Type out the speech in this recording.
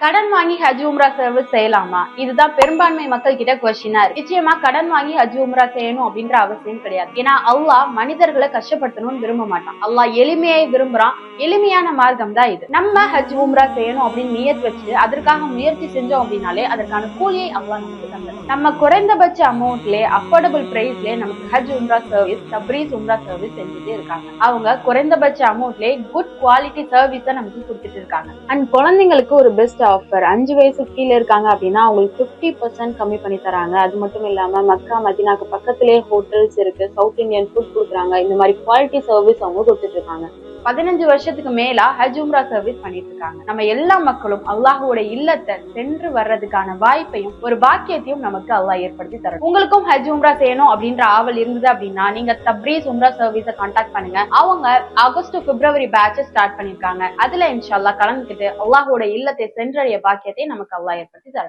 கடன் வாங்கி ஹஜ் உம்ரா சர்வீஸ் செய்யலாமா? இதுதான் பெரும்பான்மை மக்கள் கிட்ட கொஸ்டினா இருக்கு. நிச்சயமா கடன் வாங்கி ஹஜ் உம்ரா செய்யணும் அப்படின்ற அவசியம் கிடையாது. ஏன்னா அல்லாஹ் மனிதர்களை கஷ்டப்படுத்தணும்னு விரும்ப மாட்டான். அல்லாஹ் எளிமையை விரும்புறான். எளிமையான மார்க்கம் தான் இது. நம்ம ஹஜ் உம்ரா செய்யணும் அப்படின்னு நியத் வச்சு அதற்காக முயற்சி செஞ்சோம் அப்படின்னாலே அதற்கான கூலியை அல்லாஹ் நமக்கு தந்தது. நம்ம குறைந்தபட்ச அமௌண்ட்லயே அஃபோர்டபுள் பிரைஸ்லயே நமக்கு ஹஜ் உம்ரா சர்வீஸ், தப்ரீஸ் உம்ரா சர்வீஸ் செஞ்சுட்டே இருக்காங்க. அவங்க குறைந்தபட்ச அமௌண்ட்லயே குட் குவாலிட்டி சர்வீஸை நமக்கு கொடுத்துட்டு இருக்காங்க. அண்ட் குழந்தைங்களுக்கு ஒரு பெஸ்ட் ஆஃபர். 5 வயசுக்கு கீழே இருக்காங்க அப்படின்னா அவங்களுக்கு 50% கம்மி பண்ணி தராங்க. அது மட்டும் இல்லாம மக்கா மதினாக்கு பக்கத்திலேயே ஹோட்டல்ஸ் இருக்கு, சவுத் இந்தியன் ஃபுட் கொடுக்குறாங்க. இந்த மாதிரி குவாலிட்டி சர்வீஸ் அவங்க கொடுத்துட்டு இருக்காங்க. 15 வருஷத்துக்கு மேலா ஹஜ் உம்ரா சர்வீஸ் பண்ணிட்டு இருக்காங்க. நம்ம எல்லா மக்களும் அல்லாஹ்வோட இல்லத்தை சென்று வர்றதுக்கான வாய்ப்பையும் ஒரு பாக்கியத்தையும் நமக்கு அல்லாஹ் ஏற்படுத்தி தரணும். உங்களுக்கும் ஹஜ் உம்ரா செய்யணும் அப்படின்ற ஆவல் இருந்தது அப்படின்னா நீங்க தப்ரீஸ் உம்ரா சர்வீஸை கான்டாக்ட் பண்ணுங்க. அவங்க ஆகஸ்ட் பிப்ரவரி பேட்ச் ஸ்டார்ட் பண்ணிருக்காங்க. அதுல இன்ஷா அல்லாஹ் கலந்துக்கிட்டு அல்லாஹ்வோட இல்லத்தை சென்றடைய பாக்கியத்தை நமக்கு அல்லாஹ் ஏற்படுத்தி தரணும்.